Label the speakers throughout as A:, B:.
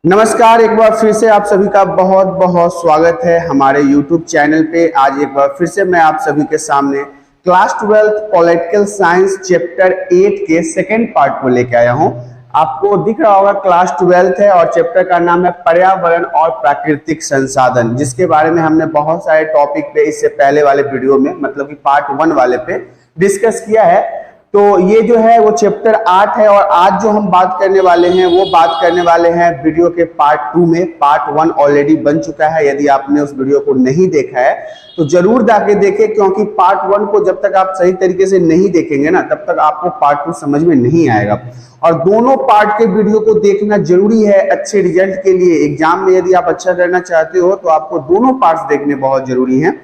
A: नमस्कार, एक बार फिर से आप सभी का बहुत बहुत स्वागत है हमारे YouTube चैनल पे। आज एक बार फिर से मैं आप सभी के सामने क्लास 12 पॉलिटिकल साइंस चैप्टर 8 के सेकंड पार्ट को लेके आया हूं। आपको दिख रहा होगा क्लास 12 है और चैप्टर का नाम है पर्यावरण और प्राकृतिक संसाधन, जिसके बारे में हमने बहुत सारे टॉपिक पे इससे पहले वाले वीडियो में मतलब कि पार्ट 1 वाले पे डिस्कस किया है। तो ये जो है वो चैप्टर 8 है और आज जो हम बात करने वाले हैं वो बात करने वाले हैं वीडियो के पार्ट 2 में। पार्ट 1 ऑलरेडी बन चुका है, यदि आपने उस वीडियो को नहीं देखा है तो जरूर जाके देखें, क्योंकि पार्ट 1 को जब तक आप सही तरीके से नहीं देखेंगे ना तब तक आपको पार्ट 2 समझ में नहीं आएगा। और दोनों पार्ट के वीडियो को देखना जरूरी है अच्छे रिजल्ट के लिए। एग्जाम में यदि आप अच्छा करना चाहते हो तो आपको दोनों पार्ट्स देखने बहुत जरूरी हैं।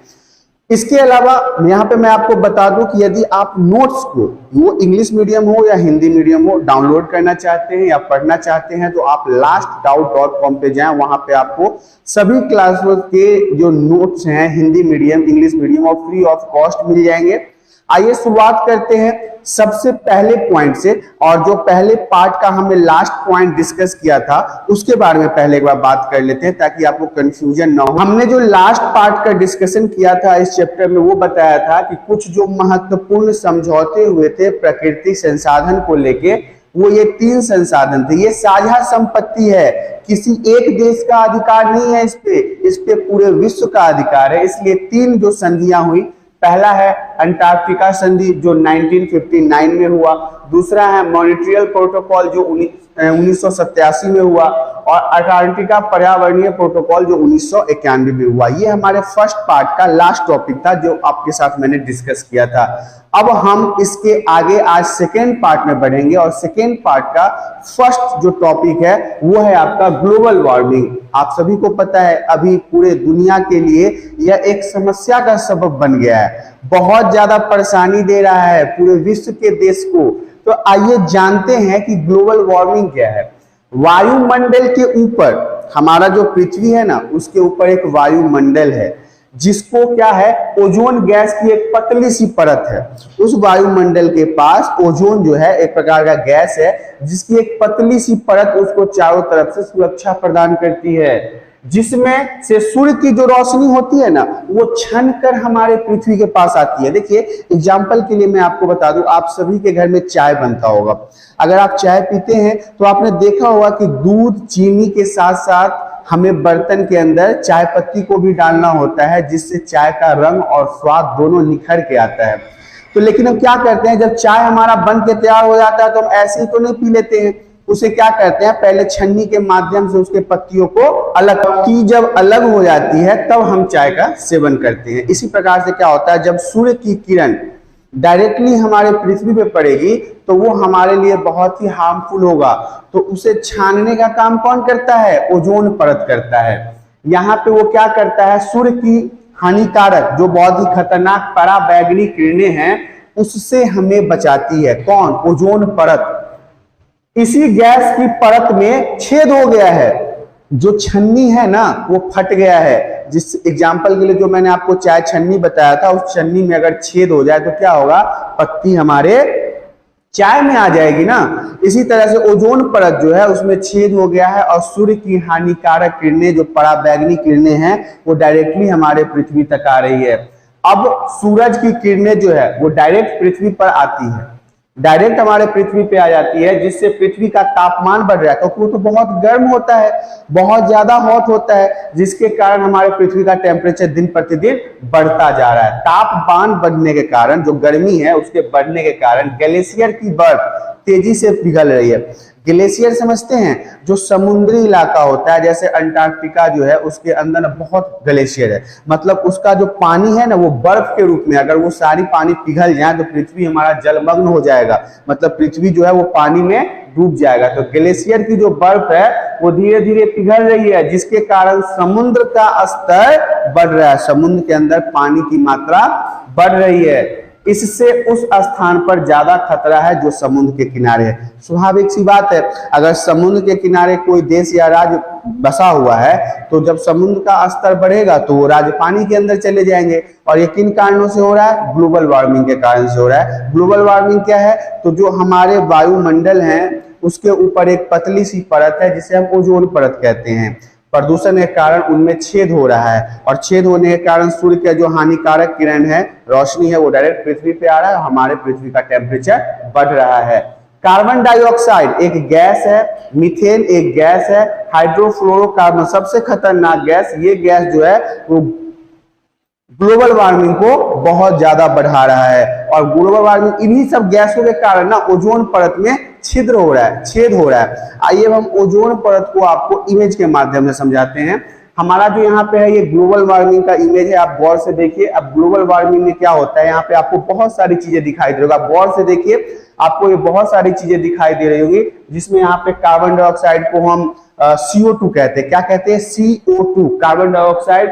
A: इसके अलावा यहाँ पे मैं आपको बता दूं कि यदि आप नोट्स को, वो इंग्लिश मीडियम हो या हिंदी मीडियम हो, डाउनलोड करना चाहते हैं या पढ़ना चाहते हैं तो आप lastdout.com पे जाएं। वहां पे आपको सभी क्लासों के जो नोट्स हैं हिंदी मीडियम, इंग्लिश मीडियम और फ्री ऑफ कॉस्ट मिल जाएंगे। आइए शुरुआत करते हैं सबसे पहले पॉइंट से, और जो पहले पार्ट का हमने लास्ट पॉइंट डिस्कस किया था उसके बारे में पहले एक बार बात कर लेते हैं ताकि आपको कंफ्यूजन ना हो। हमने जो लास्ट पार्ट का डिस्कशन किया था इस चैप्टर में वो बताया था कि कुछ जो महत्वपूर्ण समझौते हुए थे प्राकृतिक संसाधन को लेके, वो ये 3 संसाधन थे। ये साझा संपत्ति है, किसी एक देश का अधिकार नहीं है इस पे पूरे विश्व का अधिकार है। इसलिए 3 जो संधियां हुई, पहला है अंटार्कटिका संधि जो 1959 में हुआ, दूसरा है मॉन्ट्रियल प्रोटोकॉल जो 1987 में हुआ, और अंटार्कटिका पर्यावरणीय प्रोटोकॉल जो 1991 में हुआ। ये हमारे फर्स्ट पार्ट का लास्ट टॉपिक था जो आपके साथ मैंने डिस्कस किया था। अब हम इसके आगे आज सेकेंड पार्ट में बढ़ेंगे और सेकेंड पार्ट का फर्स्ट जो टॉपिक है वो है आपका ग्लोबल वार्मिंग। आप सभी को पता है अभी पूरे दुनिया के लिए यह एक समस्या का सबब बन गया है, बहुत ज्यादा परेशानी दे रहा है पूरे विश्व के देश को। तो आइए जानते हैं कि ग्लोबल वार्मिंग क्या है। वायुमंडल के ऊपर, हमारा जो पृथ्वी है ना उसके ऊपर एक वायुमंडल है जिसको क्या है, ओजोन गैस की एक पतली सी परत है। उस वायुमंडल के पास ओजोन जो है एक प्रकार का गैस है जिसकी एक पतली सी परत उसको चारों तरफ से सुरक्षा प्रदान करती है, जिसमें से सूर्य की जो रोशनी होती है ना वो छन कर हमारे पृथ्वी के पास आती है। देखिए एग्जाम्पल के लिए मैं आपको बता दूं, आप सभी के घर में चाय बनता होगा। अगर आप चाय पीते हैं तो आपने देखा होगा कि दूध चीनी के साथ साथ हमें बर्तन के अंदर चाय पत्ती को भी डालना होता है, जिससे चाय का रंग और स्वाद दोनों निखर के आता है। तो लेकिन हम क्या करते हैं, जब चाय हमारा बन के तैयार हो जाता है तो हम ऐसे ही तो नहीं पी लेते हैं, उसे क्या करते हैं, पहले छन्नी के माध्यम से उसके पत्तियों को अलग की, जब अलग हो जाती है तब हम चाय का सेवन करते हैं। इसी प्रकार से क्या होता है, जब सूर्य की किरण डायरेक्टली हमारे पृथ्वी पे पड़ेगी तो वो हमारे लिए बहुत ही हार्मफुल होगा, तो उसे छानने का काम कौन करता है, ओजोन परत करता है। यहाँ पे वो क्या करता है, सूर्य की हानिकारक जो बहुत ही खतरनाक पराबैंगनी किरणें हैं उससे हमें बचाती है। कौन, ओजोन परत। इसी गैस की परत में छेद हो गया है, जो छन्नी है ना वो फट गया है। जिस एग्जाम्पल के लिए जो मैंने आपको चाय छन्नी बताया था, उस छन्नी में अगर छेद हो जाए तो क्या होगा, पत्ती हमारे चाय में आ जाएगी ना। इसी तरह से ओजोन परत जो है उसमें छेद हो गया है और सूर्य की हानिकारक किरणें जो पराबैंगनी किरणें हैं वो डायरेक्टली हमारे पृथ्वी तक आ रही है। अब सूरज की किरणें जो है वो डायरेक्ट पृथ्वी पर आती है, डायरेक्ट हमारे पृथ्वी पे आ जाती है, जिससे पृथ्वी का तापमान बढ़ रहा है क्योंकि वो तो बहुत गर्म होता है, बहुत ज्यादा हॉट होता है, जिसके कारण हमारे पृथ्वी का टेम्परेचर दिन प्रतिदिन बढ़ता जा रहा है। तापमान बढ़ने के कारण, जो गर्मी है उसके बढ़ने के कारण ग्लेशियर की बर्फ तेजी से पिघल रही है। ग्लेशियर समझते हैं, जो समुद्री इलाका होता है जैसे अंटार्कटिका जो है उसके अंदर बहुत ग्लेशियर है, मतलब उसका जो पानी है ना वो बर्फ के रूप में, अगर वो सारी पानी पिघल जाए तो पृथ्वी हमारा जलमग्न हो जाएगा, मतलब पृथ्वी जो है वो पानी में डूब जाएगा। तो ग्लेशियर की जो बर्फ है वो धीरे धीरे पिघल रही है, जिसके कारण समुद्र का स्तर बढ़ रहा है, समुद्र के अंदर पानी की मात्रा बढ़ रही है। इससे उस स्थान पर ज्यादा खतरा है जो समुद्र के किनारे है। स्वाभाविक सी बात है, अगर समुद्र के किनारे कोई देश या राज्य बसा हुआ है तो जब समुद्र का स्तर बढ़ेगा तो वो राज्य पानी के अंदर चले जाएंगे। और ये किन कारणों से हो रहा है, ग्लोबल वार्मिंग के कारण से हो रहा है। ग्लोबल वार्मिंग क्या है, तो जो हमारे वायुमंडल हैं उसके ऊपर एक पतली सी परत है जिसे हम ओजोन परत कहते हैं। प्रदूषण के कारण उनमें छेद हो रहा है और छेद होने के कारण सूर्य का जो हानिकारक किरण है, रोशनी है, वो डायरेक्ट पृथ्वी पे आ रहा है। हमारे पृथ्वी का टेम्परेचर बढ़ रहा है। कार्बन डाइऑक्साइड एक गैस है, मीथेन एक गैस है, हाइड्रोफ्लोरोकार्बन सबसे खतरनाक गैस। ये गैस जो है वो ग्लोबल वार्मिंग को बहुत ज्यादा बढ़ा रहा है और ग्लोबल वार्मिंग इन्हीं सब गैसों के कारण ना ओजोन परत में छिद्र हो रहा है, छेद हो रहा है। आइए हम ओजोन परत को आपको इमेज के माध्यम से समझाते हैं। हमारा जो यहाँ पे है ये ग्लोबल वार्मिंग का इमेज है, आप गौर से देखिए। अब ग्लोबल वार्मिंग में क्या होता है, यहाँ पे आपको बहुत सारी चीजें दिखाई दे रही होगी, गौर से देखिए, आपको ये बहुत सारी चीजें दिखाई दे रही होगी, जिसमें यहाँ पे कार्बन डाइऑक्साइड को हम CO2 कहते हैं। क्या कहते हैं? CO2, कार्बन डाइऑक्साइड,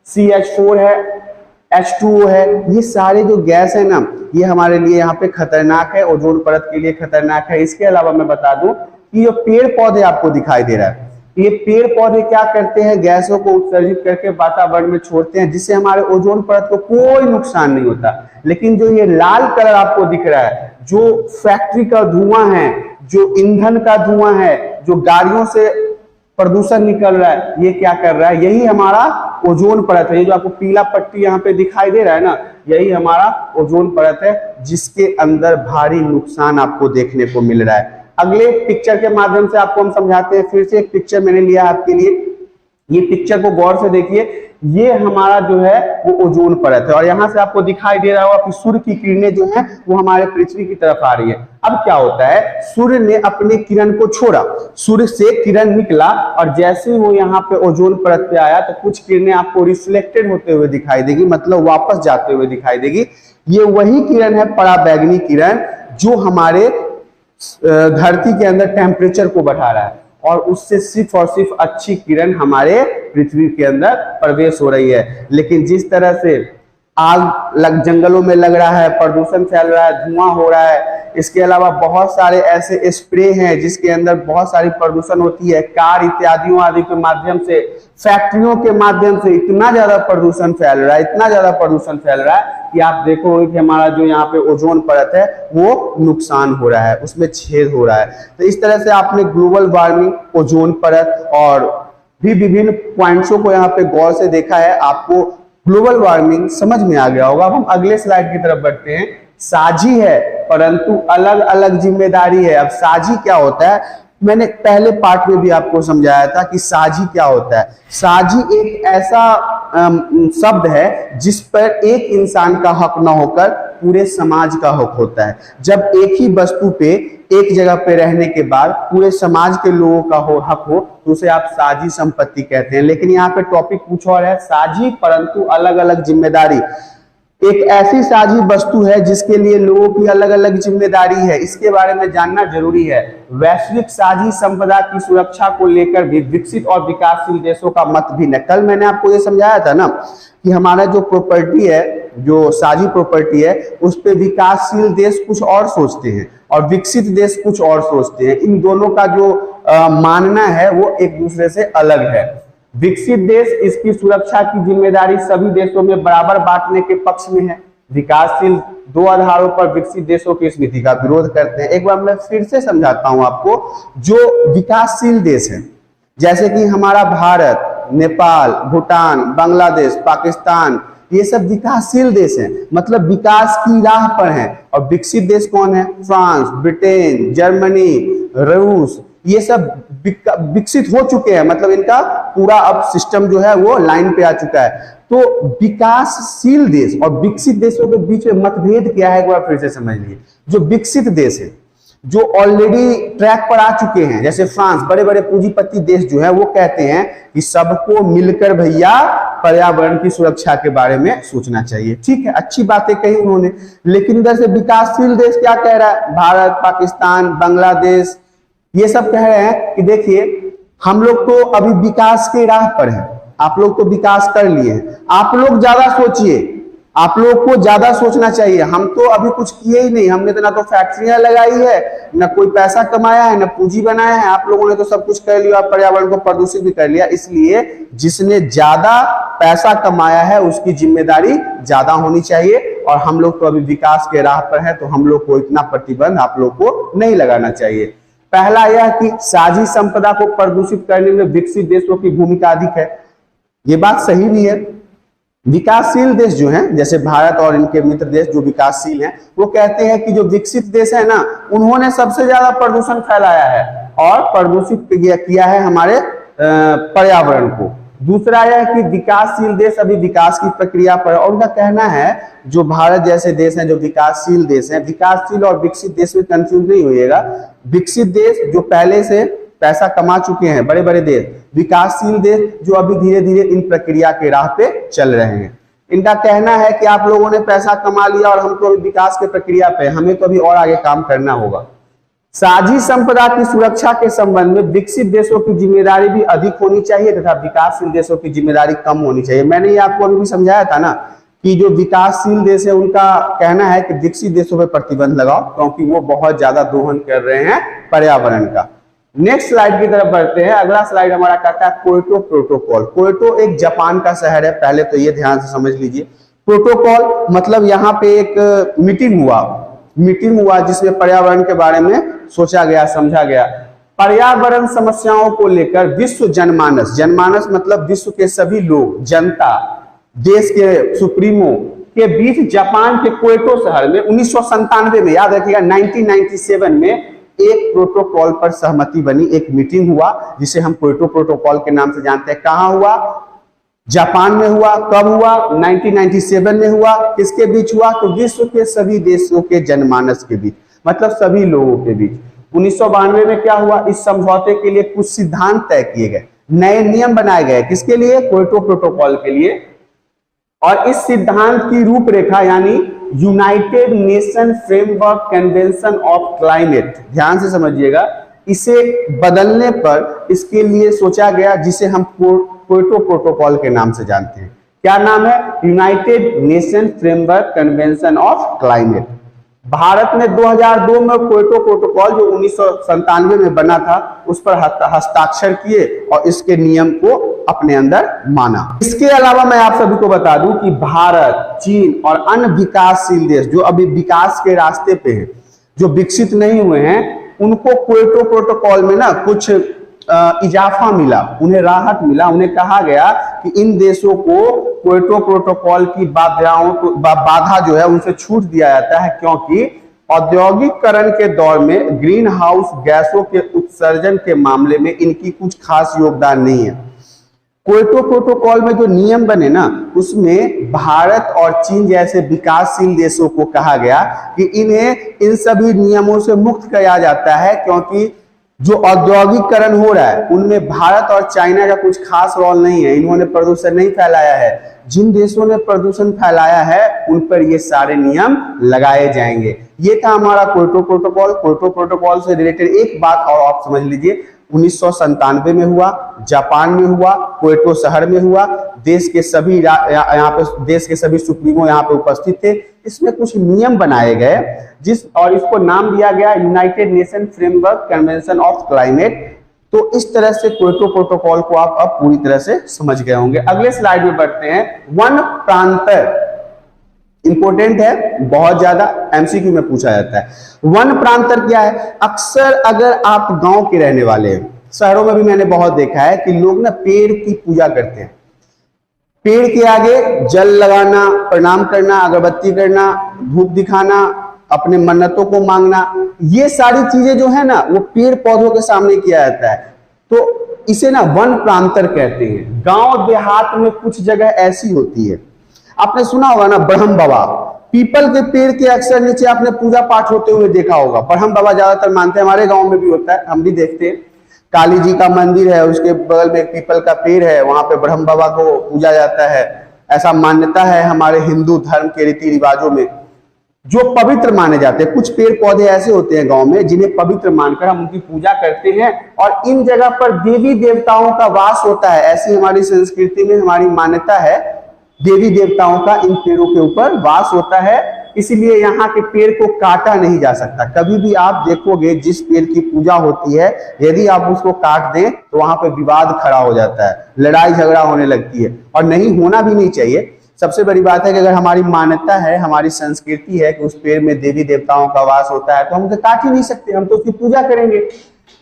A: CH4 है, H2O है। ये सारे जो गैस है ना, ये हमारे लिए यहाँ पे खतरनाक है, ओजोन परत के लिए खतरनाक है। इसके अलावा मैं बता दूं कि जो पेड़ पौधे आपको दिखाई दे रहा है, ये पेड़ पौधे क्या करते हैं, गैसों को उत्सर्जित करके वातावरण में छोड़ते हैं, जिससे हमारे ओजोन परत को कोई नुकसान नहीं होता। लेकिन जो ये लाल कलर आपको दिख रहा है, जो फैक्ट्री का धुआं है, जो ईंधन का धुआं है, जो गाड़ियों से प्रदूषण निकल रहा है, ये क्या कर रहा है, यही हमारा ओजोन परत है। ये जो आपको पीला पट्टी यहाँ पे दिखाई दे रहा है ना, यही हमारा ओजोन परत है, जिसके अंदर भारी नुकसान आपको देखने को मिल रहा है। अगले पिक्चर के माध्यम से आपको हम समझाते हैं। फिर से एक पिक्चर मैंने लिया आपके लिए, ये पिक्चर को गौर से देखिए। ये हमारा जो है वो ओजोन परत है और यहाँ से आपको दिखाई दे रहा होगा कि सूर्य की किरणें जो है वो हमारे पृथ्वी की तरफ आ रही है। अब क्या होता है, सूर्य ने अपने किरण को छोड़ा, सूर्य से किरण निकला और जैसे ही वो यहाँ पे ओजोन परत पे आया तो कुछ किरणें आपको रिफ्लेक्टेड होते हुए दिखाई देगी, मतलब वापस जाते हुए दिखाई देगी। ये वही किरण है, पराबैंगनी किरण, जो हमारे धरती के अंदर टेम्परेचर को बढ़ा रहा है और उससे सिर्फ और सिर्फ अच्छी किरण हमारे पृथ्वी के अंदर प्रवेश हो रही है। लेकिन जिस तरह से आग जंगलों में लग रहा है, प्रदूषण फैल रहा है, धुआं हो रहा है, इसके अलावा बहुत सारे ऐसे स्प्रे हैं जिसके अंदर बहुत सारी प्रदूषण होती है, कार इत्यादियों आदि के माध्यम से, फैक्ट्रियों के माध्यम से इतना ज्यादा प्रदूषण फैल रहा है, इतना ज्यादा प्रदूषण फैल रहा है कि आप देखोगे कि हमारा जो यहाँ पे ओजोन परत है वो नुकसान हो रहा है, उसमें छेद हो रहा है। तो इस तरह से आपने ग्लोबल वार्मिंग, ओजोन परत और भी विभिन्न पॉइंट्सों को यहाँ पे गौर से देखा है। आपको ग्लोबल वार्मिंग समझ में आ गया होगा। अब हम अगले स्लाइड की तरफ बढ़ते हैं। साझी है परंतु अलग अलग जिम्मेदारी है। अब साझी क्या होता है, मैंने पहले पार्ट में भी आपको समझाया था कि साझी क्या होता है। साझी एक ऐसा शब्द है जिस पर एक इंसान का हक न होकर पूरे समाज का हक होता है। जब एक ही वस्तु पे एक जगह पे रहने के बाद पूरे समाज के लोगों का हक हो तो उसे आप साझी संपत्ति कहते हैं। लेकिन यहाँ पे टॉपिक कुछ और है, साझी परंतु अलग अलग जिम्मेदारी। एक ऐसी साझी वस्तु है जिसके लिए लोगों की अलग अलग जिम्मेदारी है, इसके बारे में जानना जरूरी है। वैश्विक साझी संपदा की सुरक्षा को लेकर भी विकसित और विकासशील देशों का मत भिन्न है। कल मैंने आपको ये समझाया था ना कि हमारा जो प्रॉपर्टी है, जो साझी प्रॉपर्टी है, उस पे विकासशील देश कुछ और सोचते हैं और विकसित देश कुछ और सोचते हैं। इन दोनों का जो मानना है वो एक दूसरे से अलग है। विकसित देश इसकी सुरक्षा की जिम्मेदारी सभी देशों में बराबर बांटने के पक्ष में है। विकासशील दो आधारों पर विकसित देशों की इस नीति का विरोध करते हैं। एक बार मैं फिर से समझाता हूं आपको। जो विकासशील देश है जैसे कि हमारा भारत, नेपाल, भूटान, बांग्लादेश, पाकिस्तान, ये सब विकासशील देश हैं, मतलब विकास की राह पर हैं। और विकसित देश कौन है? फ्रांस, ब्रिटेन, जर्मनी, रूस, ये सब विकसित हो चुके हैं, मतलब इनका पूरा अब सिस्टम जो है वो लाइन पे आ चुका है। तो विकासशील देश और विकसित देशों के बीच में मतभेद क्या है, एक बार फिर से समझ लीजिए। जो विकसित देश है, जो ऑलरेडी ट्रैक पर आ चुके हैं, जैसे फ्रांस, बड़े बड़े पूंजीपति देश जो है वो कहते हैं कि सबको मिलकर भैया पर्यावरण की सुरक्षा के बारे में सोचना चाहिए। ठीक है, अच्छी बातें कही उन्होंने। लेकिन इधर से विकासशील देश क्या कह रहा है? भारत, पाकिस्तान, बांग्लादेश, ये सब कह रहे हैं कि देखिए हम लोग तो अभी विकास के राह पर हैं, आप लोग तो विकास कर लिए हैं, आप लोग ज्यादा सोचिए, आप लोग को ज्यादा सोचना चाहिए। हम तो अभी कुछ किए ही नहीं, हमने तो ना तो फैक्ट्रियां लगाई है, ना कोई पैसा कमाया है, ना पूंजी बनाया है। आप लोगों ने तो सब कुछ कर लिया, पर्यावरण को प्रदूषित भी कर लिया। इसलिए जिसने ज्यादा पैसा कमाया है उसकी जिम्मेदारी ज्यादा होनी चाहिए। और हम लोग तो अभी विकास के राह पर है, तो हम लोग को इतना प्रतिबंध आप लोग को नहीं लगाना चाहिए। पहला यह कि साझी संपदा को प्रदूषित करने में विकसित देशों की भूमिका अधिक है। ये बात सही भी है। विकासशील देश जो हैं, जैसे भारत और इनके मित्र देश जो विकासशील हैं, वो कहते हैं कि जो विकसित देश है ना, उन्होंने सबसे ज्यादा प्रदूषण फैलाया है और प्रदूषित किया है हमारे पर्यावरण को। दूसरा यह कि विकासशील देश अभी विकास की प्रक्रिया पर, और उनका कहना है जो भारत जैसे देश हैं जो विकासशील देश हैं, विकासशील और विकसित देश में कंफ्यूज नहीं होइएगा। विकसित देश जो पहले से पैसा कमा चुके हैं, बड़े बड़े देश, विकासशील देश जो अभी धीरे धीरे इन प्रक्रिया के राह पे चल रहे हैं। इनका कहना है कि आप लोगों ने पैसा कमा लिया और हम तो अभी विकास के प्रक्रिया पे, हमें तो अभी और आगे काम करना होगा। साझी संपदा की सुरक्षा के संबंध में विकसित देशों की जिम्मेदारी भी अधिक होनी चाहिए तथा विकासशील देशों की जिम्मेदारी कम होनी चाहिए। मैंने ये आपको अभी भी समझाया था ना कि जो विकासशील देश है उनका कहना है कि विकसित देशों पर प्रतिबंध लगाओ क्योंकि वो बहुत ज्यादा दोहन कर रहे हैं पर्यावरण का। नेक्स्ट स्लाइड की तरफ बढ़ते हैं। अगला स्लाइड हमारा कहता है क्योटो प्रोटोकॉल। क्योटो एक जापान का शहर है, पहले तो ये ध्यान से समझ लीजिए। प्रोटोकॉल मतलब यहाँ पे एक मीटिंग हुआ जिसमें पर्यावरण के बारे में सोचा गया, समझा गया। पर्यावरण समस्याओं को लेकर विश्व जनमानस मतलब विश्व के सभी लोग, जनता, देश के सुप्रीमो के बीच जापान के क्योटो शहर में 1997 में, याद रखिएगा 1997 में एक प्रोटोकॉल पर सहमति बनी, एक मीटिंग हुआ जिसे हम क्योटो प्रोटोकॉल के नाम से जानते हैं। कहां हुआ? जापान में हुआ। कब हुआ? 1997 में हुआ। किसके बीच हुआ? तो विश्व के सभी देशों के जनमानस के बीच, मतलब सभी लोगों के बीच। 1992 में क्या हुआ? इस समझौते के लिए कुछ सिद्धांत तय किए गए, नए नियम बनाए गए। किसके लिए? क्योटो प्रोटोकॉल के लिए। और इस सिद्धांत की रूपरेखा यानी United nation framework convention of climate, ध्यान से समझिएगा, इसे बदलने पर इसके लिए सोचा गया जिसे हम क्योटो प्रोटोकॉल के नाम से जानते हैं। क्या नाम है? United nation framework convention of climate. Bharat ने 2002 में क्योटो प्रोटोकॉल जो 1997 में बना था उस पर हस्ताक्षर किए और इसके नियम को अपने अंदर माना। इसके अलावा मैं आप सभी को बता दूं कि भारत, चीन और अन्य विकासशील देश जो अभी विकास के रास्ते पे हैं, जो विकसित नहीं हुए हैं, उनको क्योटो प्रोटोकॉल में ना कुछ इजाफा मिला, उन्हें राहत मिला। उन्हें कहा गया कि इन देशों को क्योटो प्रोटोकॉल की बाधा जो है उनसे छूट दिया जाता है क्योंकि औद्योगिकरण के दौर में ग्रीन हाउस गैसों के उत्सर्जन के मामले में इनकी कुछ खास योगदान नहीं है। क्योटो प्रोटोकॉल में जो नियम बने ना, उसमें भारत और चीन जैसे विकासशील देशों को कहा गया कि इन्हें इन सभी नियमों से मुक्त किया जाता है क्योंकि जो औद्योगिकरण हो रहा है उनमें भारत और चाइना का कुछ खास रोल नहीं है, इन्होंने प्रदूषण नहीं फैलाया है। जिन देशों ने प्रदूषण फैलाया है उन पर ये सारे नियम लगाए जाएंगे। ये था हमारा क्योटो प्रोटोकॉल। क्योटो प्रोटोकॉल से रिलेटेड एक बात और आप समझ लीजिए, 1997 में हुआ, जापान में हुआ, क्योटो शहर में हुआ। देश के सभी यहाँ पे देश के सभी सुप्रीमो यहाँ पे उपस्थित थे। इसमें कुछ नियम बनाए गए और इसको नाम दिया गया United nation framework convention of climate. तो इस तरह से क्योटो प्रोटोकॉल को आप अब पूरी तरह से समझ गए होंगे। अगले स्लाइड में बढ़ते हैं। वन प्रांतर इंपोर्टेंट है, बहुत ज्यादा एमसीक्यू में पूछा जाता है। वन प्रांतर क्या है? अक्सर अगर आप गांव के रहने वाले हैं, शहरों में भी मैंने बहुत देखा है कि लोग ना पेड़ की पूजा करते हैं, पेड़ के आगे जल लगाना, प्रणाम करना, अगरबत्ती करना, धूप दिखाना, अपने मन्नतों को मांगना, ये सारी चीजें जो है ना वो पेड़ पौधों के सामने किया जाता है। तो इसे ना वन प्रांतर कहते हैं। गांव देहात में कुछ जगह ऐसी होती है, आपने सुना होगा ना ब्रह्म बाबा, पीपल के पेड़ के अक्सर नीचे आपने पूजा पाठ होते हुए देखा होगा। ब्रह्म बाबा ज्यादातर मानते हैं, हमारे गांव में भी होता है, हम भी देखते हैं। काली जी का मंदिर है, उसके बगल में एक पीपल का पेड़ है, वहां पे ब्रह्म बाबा को पूजा जाता है। ऐसा मान्यता है हमारे हिंदू धर्म के रीति रिवाजों में, जो पवित्र माने जाते हैं। कुछ पेड़ पौधे ऐसे होते हैं गांव में जिन्हें पवित्र मानकर हम उनकी पूजा करते हैं और इन जगह पर देवी देवताओं का वास होता है। ऐसी हमारी संस्कृति में हमारी मान्यता है, देवी देवताओं का इन पेड़ों के ऊपर वास होता है, इसलिए यहाँ के पेड़ को काटा नहीं जा सकता। कभी भी आप देखोगे जिस पेड़ की पूजा होती है, यदि आप उसको काट दें तो वहां पे विवाद खड़ा हो जाता है, लड़ाई झगड़ा होने लगती है, और नहीं होना भी नहीं चाहिए। सबसे बड़ी बात है कि अगर हमारी मान्यता है, हमारी संस्कृति है कि उस पेड़ में देवी देवताओं का वास होता है, तो हम उसे काट ही नहीं सकते, हम तो उसकी पूजा करेंगे।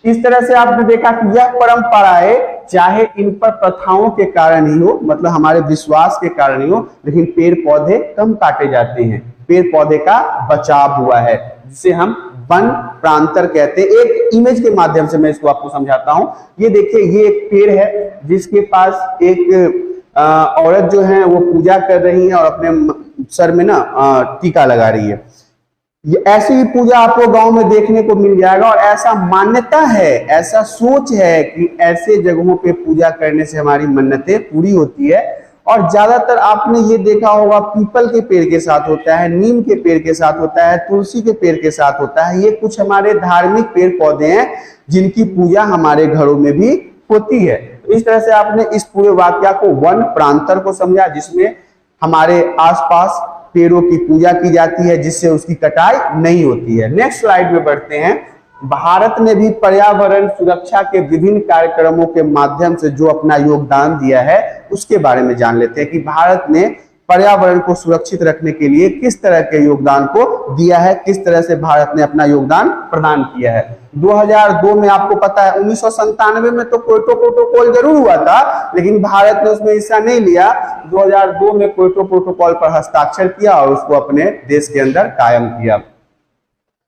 A: इस तरह से आपने देखा कि यह परंपराएं चाहे इन पर प्रथाओं के कारण ही हो, मतलब हमारे विश्वास के कारण ही हो, लेकिन पेड़ पौधे कम काटे जाते हैं, पेड़ पौधे का बचाव हुआ है, जिसे हम वन प्रांतर कहते हैं। एक इमेज के माध्यम से मैं इसको आपको समझाता हूं। ये देखिए, ये एक पेड़ है जिसके पास एक औरत जो है वो पूजा कर रही है और अपने सर में ना टीका लगा रही है। ये ऐसी ही पूजा आपको गांव में देखने को मिल जाएगा, और ऐसा मान्यता है, ऐसा सोच है कि ऐसे जगहों पे पूजा करने से हमारी मन्नतें पूरी होती है। और ज्यादातर आपने ये देखा होगा, पीपल के पेड़ के साथ होता है, नीम के पेड़ के साथ होता है, तुलसी के पेड़ के साथ होता है। ये कुछ हमारे धार्मिक पेड़ पौधे हैं जिनकी पूजा हमारे घरों में भी होती है। इस तरह से आपने इस पूरे वाक्य को वन प्रांतर को समझा, जिसमें हमारे आसपास पेड़ों की पूजा की जाती है जिससे उसकी कटाई नहीं होती है। नेक्स्ट स्लाइड में बढ़ते हैं। भारत ने भी पर्यावरण सुरक्षा के विभिन्न कार्यक्रमों के माध्यम से जो अपना योगदान दिया है उसके बारे में जान लेते हैं कि भारत ने पर्यावरण को सुरक्षित रखने के लिए किस तरह के योगदान को दिया है, किस तरह से भारत ने अपना योगदान प्रदान किया है। 2002 में आपको पता है, 1997 में तो क्योटो प्रोटोकॉल जरूर हुआ था, लेकिन भारत ने उसमें हिस्सा नहीं लिया। 2002 में क्योटो प्रोटोकॉल पर हस्ताक्षर किया और उसको अपने देश के अंदर कायम किया।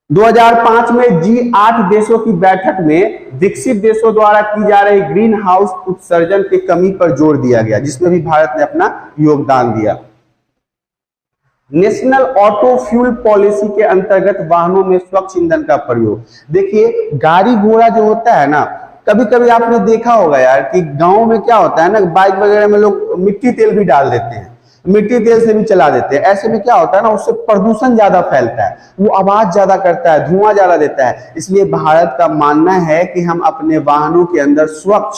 A: 2005 में G8 देशों की बैठक में विकसित देशों द्वारा की जा रही ग्रीन हाउस उत्सर्जन की कमी पर जोर दिया गया, जिसमें भी भारत ने अपना योगदान दिया। नेशनल ऑटो फ्यूल पॉलिसी के अंतर्गत वाहनों में स्वच्छ ईंधन का प्रयोग। देखिए, गाड़ी घोड़ा जो होता है ना, कभी कभी आपने देखा होगा यार कि गांव में क्या होता है ना, बाइक वगैरह में लोग मिट्टी तेल भी डाल देते हैं, मिट्टी तेल से भी चला देते हैं। ऐसे में क्या होता है ना, उससे प्रदूषण ज्यादा फैलता है, वो आवाज ज्यादा करता है, धुआं ज्यादा देता है। इसलिए भारत का मानना है कि हम अपने वाहनों के अंदर स्वच्छ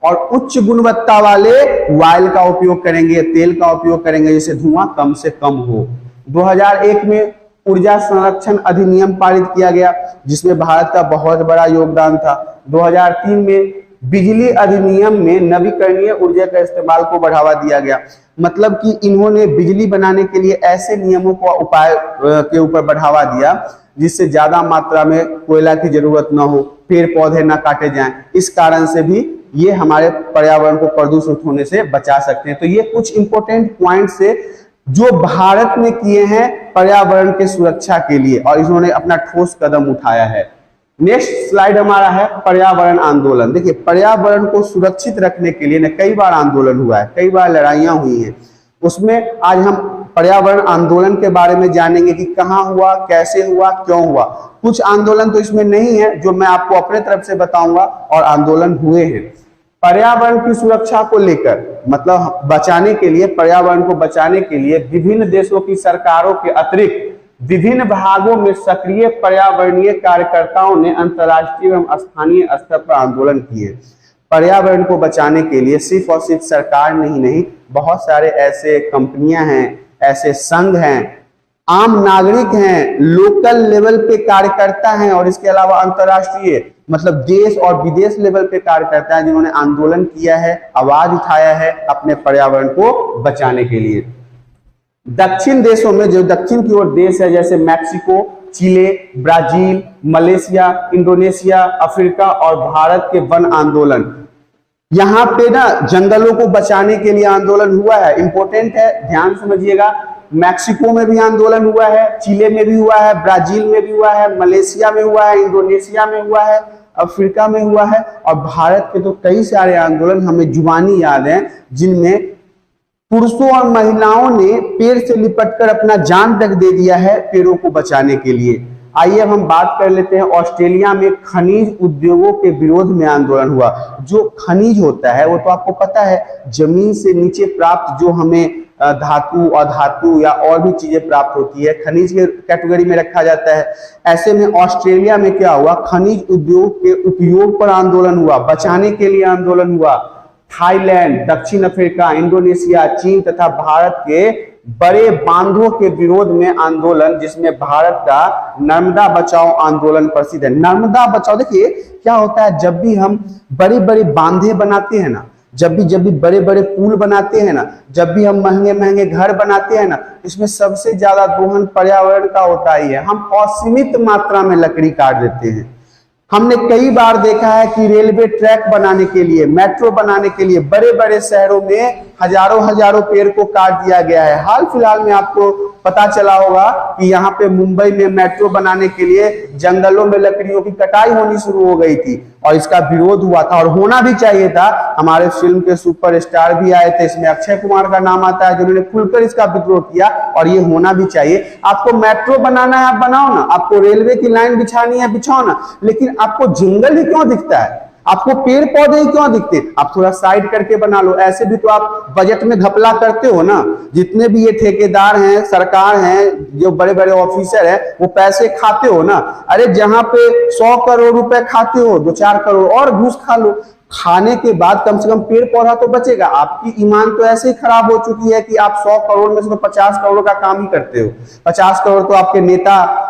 A: और उच्च गुणवत्ता वाले ऑयल का उपयोग करेंगे, तेल का उपयोग करेंगे, जिससे धुआं कम से कम हो। 2001 में ऊर्जा संरक्षण अधिनियम पारित किया गया, जिसमें भारत का बहुत बड़ा योगदान था। 2003 में बिजली अधिनियम में नवीकरणीय ऊर्जा का इस्तेमाल को बढ़ावा दिया गया। मतलब कि इन्होंने बिजली बनाने के लिए ऐसे नियमों को उपाय के ऊपर बढ़ावा दिया जिससे ज्यादा मात्रा में कोयला की जरूरत ना हो, पेड़ पौधे ना काटे जाएं। इस कारण से भी ये हमारे पर्यावरण को प्रदूषित होने से बचा सकते हैं। तो ये कुछ इंपॉर्टेंट पॉइंट्स है जो भारत ने किए हैं पर्यावरण के सुरक्षा के लिए, और इन्होंने अपना ठोस कदम उठाया है। नेक्स्ट स्लाइड हमारा है पर्यावरण आंदोलन। देखिए, पर्यावरण को सुरक्षित रखने के लिए कई बार आंदोलन हुआ है, कई बार लड़ाइयां हुई हैं। उसमें आज हम पर्यावरण आंदोलन के बारे में जानेंगे कि कहां हुआ, कैसे हुआ, क्यों हुआ। कुछ आंदोलन तो इसमें नहीं है जो मैं आपको अपने तरफ से बताऊंगा, और आंदोलन हुए हैं पर्यावरण की सुरक्षा को लेकर, मतलब बचाने के लिए, पर्यावरण को बचाने के लिए विभिन्न देशों की सरकारों के अतिरिक्त विभिन्न भागों में सक्रिय पर्यावरणीय कार्यकर्ताओं ने अंतर्राष्ट्रीय एवं स्थानीय स्तर पर आंदोलन किए। पर्यावरण को बचाने के लिए सिर्फ और सिर्फ सरकार नहीं, बहुत सारे ऐसे कंपनियां हैं, ऐसे संघ हैं, आम नागरिक हैं, लोकल लेवल पे कार्यकर्ता हैं, और इसके अलावा अंतर्राष्ट्रीय मतलब देश और विदेश लेवल पे कार्यकर्ता हैं जिन्होंने आंदोलन किया है, आवाज उठाया है अपने पर्यावरण को बचाने के लिए। दक्षिण देशों में, जो दक्षिण की ओर देश है जैसे मैक्सिको, चिले, ब्राजील, मलेशिया, इंडोनेशिया, अफ्रीका और भारत के वन आंदोलन, यहाँ पे ना जंगलों को बचाने के लिए आंदोलन हुआ है। इंपॉर्टेंट है, ध्यान समझिएगा। मैक्सिको में भी आंदोलन हुआ है, चिले में भी हुआ है, ब्राजील में भी हुआ है, मलेशिया में हुआ है, इंडोनेशिया में हुआ है, अफ्रीका में हुआ है, और भारत के तो कई सारे आंदोलन हमें जुबानी याद हैं जिनमें पुरुषों और महिलाओं ने पेड़ से लिपटकर अपना जान तक दे दिया है पेड़ों को बचाने के लिए। आइए अब हम बात कर लेते हैं, ऑस्ट्रेलिया में खनिज उद्योगों के विरोध में आंदोलन हुआ। जो खनिज होता है वो तो आपको पता है, जमीन से नीचे प्राप्त जो हमें धातु, अधातु या और भी चीजें प्राप्त होती है, खनिज के कैटेगरी में रखा जाता है। ऐसे में ऑस्ट्रेलिया में क्या हुआ, खनिज उद्योग के उपयोग पर आंदोलन हुआ, बचाने के लिए आंदोलन हुआ। थाईलैंड, दक्षिण अफ्रीका, इंडोनेशिया, चीन तथा भारत के बड़े बांधों के विरोध में आंदोलन, जिसमें भारत का नर्मदा बचाओ आंदोलन प्रसिद्ध है। नर्मदा बचाओ, देखिए क्या होता है, जब भी हम बड़ी बड़ी बांधे बनाते हैं ना, जब भी बड़े बड़े पुल बनाते हैं ना, जब भी हम महंगे महंगे घर बनाते हैं ना, इसमें सबसे ज्यादा दोहन पर्यावरण का होता ही है। हम असीमित मात्रा में लकड़ी काट देते हैं, हमने कई बार देखा है कि रेलवे ट्रैक बनाने के लिए, मेट्रो बनाने के लिए बड़े बड़े शहरों में हजारों पेड़ को काट दिया गया है। हाल फिलहाल में आपको पता चला होगा कि यहाँ पे मुंबई में मेट्रो बनाने के लिए जंगलों में लकड़ियों की कटाई होनी शुरू हो गई थी और इसका विरोध हुआ था और होना भी चाहिए था। हमारे फिल्म के सुपरस्टार भी आए थे, इसमें अक्षय कुमार का नाम आता है जिन्होंने खुलकर इसका विद्रोह किया और ये होना भी चाहिए। आपको मेट्रो बनाना है, आप बनाओ ना, आपको रेलवे की लाइन बिछानी है, बिछाओ ना, लेकिन आपको जंगल ही क्यों दिखता है, आपको पेड़ पौधे ही क्यों दिखते? आप थोड़ा साइड करके बना लो। ऐसे भी तो आप बजट में घपला करते हो ना। जितने भी ये ठेकेदार हैं, सरकार हैं, जो बड़े बड़े ऑफिसर हैं, वो पैसे खाते हो ना। अरे जहां पे 100 करोड़ रुपए खाते हो, 2-4 करोड़ और घूस खा लो। खाने के बाद कम से कम पेड़ पौधा तो बचेगा। आपकी ईमान तो ऐसे ही खराब हो चुकी है कि आप 100 करोड़ में से तो 50 करोड़ का काम ही करते हो। 50 करोड़ तो आपके नेता,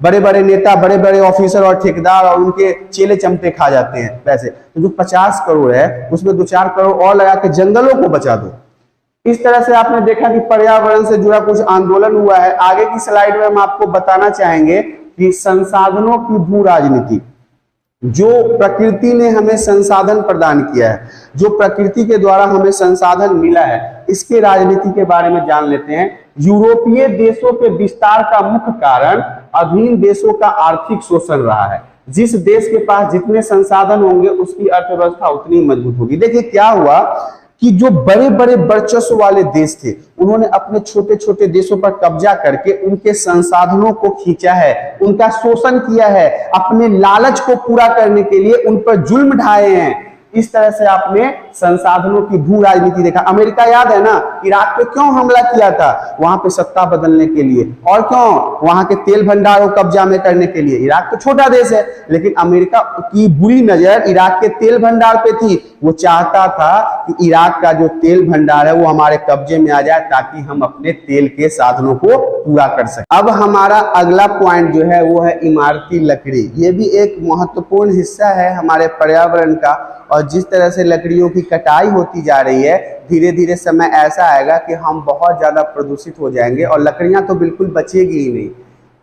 A: बड़े बड़े नेता, बड़े बड़े ऑफिसर और ठेकेदार और उनके चेले चमटे खा जाते हैं पैसे। तो जो 50 करोड़ है उसमें 2-4 करोड़ और लगा के जंगलों को बचा दो। इस तरह से आपने देखा कि पर्यावरण से जुड़ा कुछ आंदोलन हुआ है। आगे की स्लाइड में हम आपको बताना चाहेंगे कि संसाधनों की भू राजनीति, जो प्रकृति ने हमें संसाधन प्रदान किया है, जो प्रकृति के द्वारा हमें संसाधन मिला है, इसके राजनीति के बारे में जान लेते हैं। यूरोपीय देशों के विस्तार का मुख्य कारण अधीन देशों का आर्थिक शोषण रहा है। जिस देश के पास जितने संसाधन होंगे उसकी अर्थव्यवस्था उतनी मजबूत होगी। देखिए क्या हुआ कि जो बड़े बड़े वर्चस्व वाले देश थे, उन्होंने अपने छोटे छोटे देशों पर कब्जा करके उनके संसाधनों को खींचा है, उनका शोषण किया है, अपने लालच को पूरा करने के लिए उन पर जुल्म ढाए हैं। इस तरह से आपने संसाधनों की भू राजनीति देखा। अमेरिका याद है ना, इराक पे क्यों हमला किया था? वहां पे सत्ता बदलने के लिए। और क्यों? वहां के तेल भंडार को कब्जा में करने के लिए। इराक तो छोटा देश है, लेकिन अमेरिका की बुरी नजर इराक के तेल भंडार पे थी। वो चाहता था कि इराक का जो तेल भंडार है वो हमारे कब्जे में आ जाए ताकि हम अपने तेल के साधनों को पूरा कर सकें। अब हमारा अगला पॉइंट जो है वो है इमारती लकड़ी। ये भी एक महत्वपूर्ण हिस्सा है हमारे पर्यावरण का। और जिस तरह से लकड़ियों की कटाई होती जा रही है, धीरे धीरे समय ऐसा आएगा कि हम बहुत ज्यादा प्रदूषित हो जाएंगे और लकड़ियां तो बिल्कुल बचेगी ही नहीं।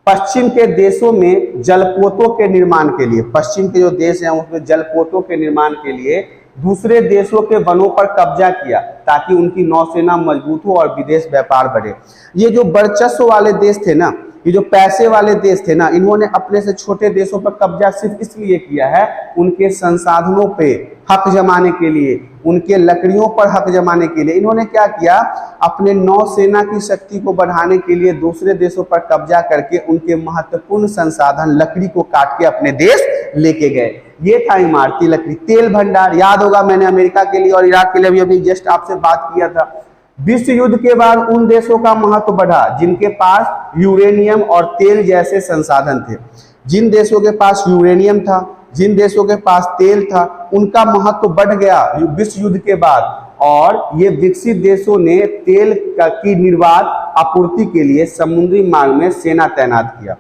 A: पश्चिम के देशों में जलपोतों के निर्माण के लिए, पश्चिम के जो देश हैं उसमें जलपोतों के निर्माण के लिए दूसरे देशों के वनों पर कब्जा किया ताकि उनकी नौसेना मजबूत हो और विदेश व्यापार बढ़े। ये जो वर्चस्व वाले देश थे ना, ये जो पैसे वाले देश थे ना, इन्होंने अपने से छोटे देशों पर कब्जा सिर्फ इसलिए किया है उनके संसाधनों पे हक जमाने के लिए, उनके लकड़ियों पर हक जमाने के लिए। इन्होंने क्या किया? अपने नौसेना की शक्ति को बढ़ाने के लिए दूसरे देशों पर कब्जा करके उनके महत्वपूर्ण संसाधन लकड़ी को काट के अपने देश लेके गए। ये था इमारती लकड़ी। तेल भंडार याद होगा, मैंने अमेरिका के लिए और इराक के लिए अभी जस्ट आपसे बात किया था। विश्व युद्ध के बाद उन देशों का महत्व बढ़ा जिनके पास यूरेनियम और तेल जैसे संसाधन थे। जिन देशों के पास यूरेनियम था, जिन देशों के पास तेल था, उनका महत्व बढ़ गया विश्व युद्ध के बाद। और ये विकसित देशों ने तेल की निर्बाध आपूर्ति के लिए समुद्री मार्ग में सेना तैनात किया।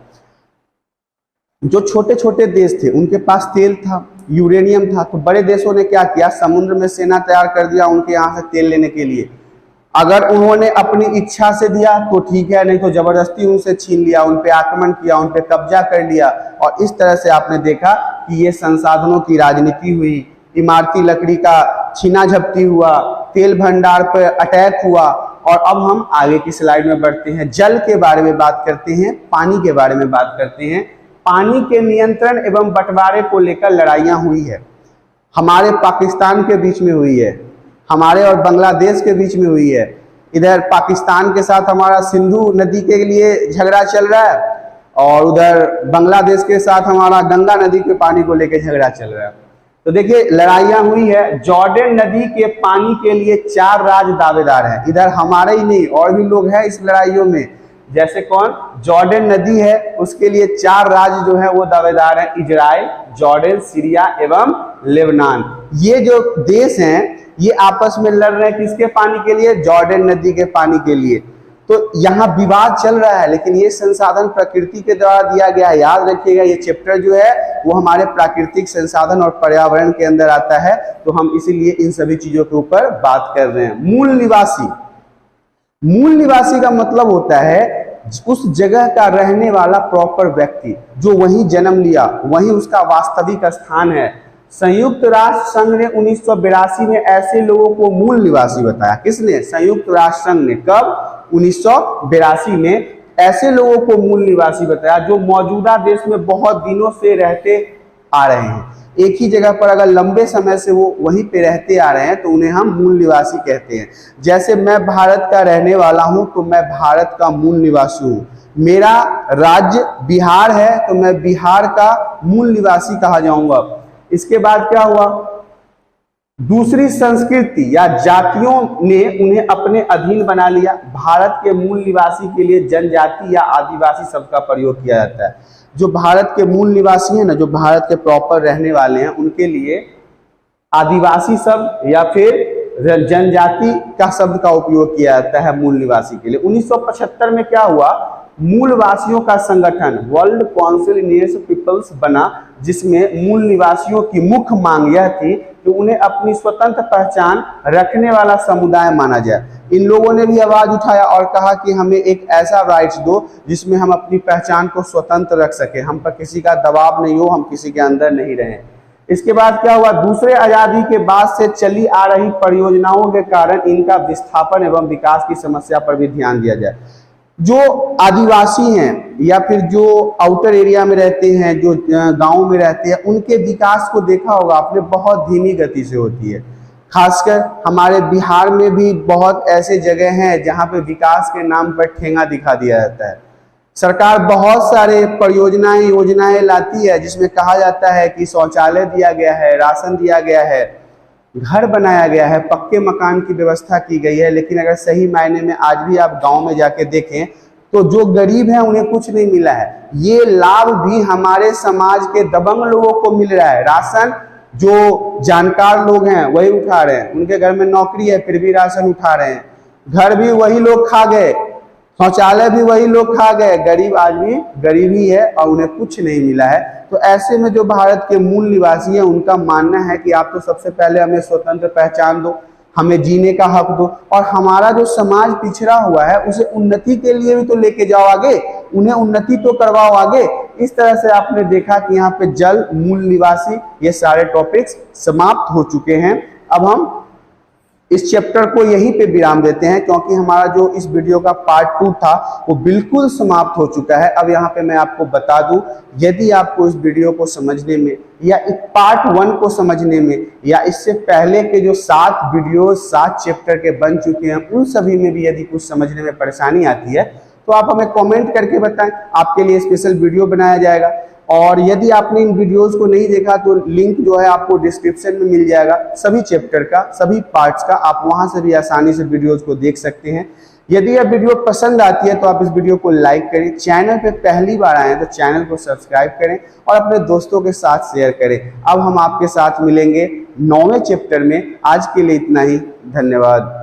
A: जो छोटे छोटे देश थे उनके पास तेल था, यूरेनियम था, तो बड़े देशों ने क्या किया? समुद्र में सेना तैयार कर दिया उनके यहाँ से तेल लेने के लिए। अगर उन्होंने अपनी इच्छा से दिया तो ठीक है, नहीं तो जबरदस्ती उनसे छीन लिया, उन पे आक्रमण किया, उन पे कब्जा कर लिया। और इस तरह से आपने देखा कि ये संसाधनों की राजनीति हुई, इमारती लकड़ी का छीना झपटी हुआ, तेल भंडार पर अटैक हुआ। और अब हम आगे की स्लाइड में बढ़ते हैं, जल के बारे में बात करते हैं, पानी के बारे में बात करते हैं। पानी के नियंत्रण एवं बंटवारे को लेकर लड़ाइयां हुई है। हमारे पाकिस्तान के बीच में हुई है, हमारे और बांग्लादेश के बीच में हुई है। इधर पाकिस्तान के साथ हमारा सिंधु नदी के लिए झगड़ा चल रहा है और उधर बांग्लादेश के साथ हमारा गंगा नदी के पानी को लेकर झगड़ा चल रहा है। तो देखिए लड़ाइयां हुई है। जॉर्डन नदी के पानी के लिए 4 राज्य दावेदार हैं। इधर हमारे ही नहीं और भी लोग हैं इस लड़ाइयों में। जैसे कौन? जॉर्डन नदी है, उसके लिए 4 राज्य जो है वो दावेदार हैं, इजराइल, जॉर्डन, सीरिया एवं लेबनान। ये जो देश हैं ये आपस में लड़ रहे हैं किसके पानी के लिए? जॉर्डन नदी के पानी के लिए। तो यहाँ विवाद चल रहा है, लेकिन ये संसाधन प्रकृति के द्वारा दिया गया है। याद रखिएगा ये चैप्टर जो है वो हमारे प्राकृतिक संसाधन और पर्यावरण के अंदर आता है, तो हम इसीलिए इन सभी चीजों के ऊपर बात कर रहे हैं। मूल निवासी, मूल निवासी का मतलब होता है उस जगह का रहने वाला प्रॉपर व्यक्ति जो वहीं जन्म लिया, वहीं उसका वास्तविक स्थान है। संयुक्त राष्ट्र संघ ने 1982 में ऐसे लोगों को मूल निवासी बताया। किसने? संयुक्त राष्ट्र संघ ने। कब? 1982 में ऐसे लोगों को मूल निवासी बताया जो मौजूदा देश में बहुत दिनों से रहते आ रहे हैं। एक ही जगह पर अगर लंबे समय से वो वहीं पे रहते आ रहे हैं तो उन्हें हम मूल निवासी कहते हैं। जैसे मैं भारत का रहने वाला हूं तो मैं भारत का मूल निवासी हूं। मेरा राज्य बिहार है तो मैं बिहार का मूल निवासी कहा जाऊंगा। इसके बाद क्या हुआ? दूसरी संस्कृति या जातियों ने उन्हें अपने अधीन बना लिया। भारत के मूल निवासी के लिए जनजाति या आदिवासी शब्द का प्रयोग किया जाता है। जो भारत के मूल निवासी हैं ना, जो भारत के प्रॉपर रहने वाले हैं, उनके लिए आदिवासी शब्द या फिर जनजाति का शब्द का उपयोग किया जाता है मूल निवासी के लिए। 1975 में क्या हुआ? मूलवासियों का संगठन वर्ल्ड काउंसिल नेशन पीपल्स बना, जिसमें मूल निवासियों की मुख्य मांग यह थी कि उन्हें अपनी स्वतंत्र पहचान रखने वाला समुदाय माना जाए। इन लोगों ने भी आवाज उठाया और कहा कि हमें एक ऐसा राइट्स दो जिसमें हम अपनी पहचान को स्वतंत्र रख सके, हम पर किसी का दबाव नहीं हो, हम किसी के अंदर नहीं रहें। इसके बाद क्या हुआ? दूसरे आजादी के बाद से चली आ रही परियोजनाओं के कारण इनका विस्थापन एवं विकास की समस्या पर भी ध्यान दिया जाए। जो आदिवासी हैं या फिर जो आउटर एरिया में रहते हैं, जो गांव में रहते हैं, उनके विकास को देखा होगा आपने, बहुत धीमी गति से होती है। खासकर हमारे बिहार में भी बहुत ऐसे जगह हैं जहां पे विकास के नाम पर ठेंगा दिखा दिया जाता है। सरकार बहुत सारे परियोजनाएं योजनाएं लाती है जिसमें कहा जाता है कि शौचालय दिया गया है, राशन दिया गया है, घर बनाया गया है, पक्के मकान की व्यवस्था की गई है, लेकिन अगर सही मायने में आज भी आप गांव में जाके देखें तो जो गरीब हैं उन्हें कुछ नहीं मिला है। ये लाभ भी हमारे समाज के दबंग लोगों को मिल रहा है। राशन जो जानकार लोग हैं वही उठा रहे हैं, उनके घर में नौकरी है फिर भी राशन उठा रहे हैं, घर भी वही लोग खा गए, शौचालय भी वही लोग खा गए, गरीब आज भी गरीब ही है और उन्हें कुछ नहीं मिला है। तो ऐसे में जो भारत के मूल निवासी हैं उनका मानना है कि आप तो सबसे पहले हमें स्वतंत्र पहचान दो, हमें जीने का हक दो, और हमारा जो समाज पिछड़ा हुआ है उसे उन्नति के लिए भी तो लेके जाओ आगे, उन्हें उन्नति तो करवाओ आगे। इस तरह से आपने देखा कि यहाँ पे जल, मूल निवासी, ये सारे टॉपिक्स समाप्त हो चुके हैं। अब हम इस चैप्टर को यहीं पे विराम देते हैं क्योंकि हमारा जो इस वीडियो का पार्ट 2 था वो बिल्कुल समाप्त हो चुका है। अब यहाँ पे मैं आपको बता दूं, यदि आपको इस वीडियो को समझने में या इस पार्ट 1 को समझने में या इससे पहले के जो 7 वीडियो 7 चैप्टर के बन चुके हैं उन सभी में भी यदि कुछ समझने में परेशानी आती है तो आप हमें कॉमेंट करके बताएं, आपके लिए स्पेशल वीडियो बनाया जाएगा। और यदि आपने इन वीडियोस को नहीं देखा तो लिंक जो है आपको डिस्क्रिप्शन में मिल जाएगा, सभी चैप्टर का, सभी पार्ट्स का, आप वहां से भी आसानी से वीडियोस को देख सकते हैं। यदि यह वीडियो पसंद आती है तो आप इस वीडियो को लाइक करें, चैनल पे पहली बार आए हैं तो चैनल को सब्सक्राइब करें और अपने दोस्तों के साथ शेयर करें। अब हम आपके साथ मिलेंगे 9वें चैप्टर में। आज के लिए इतना ही, धन्यवाद।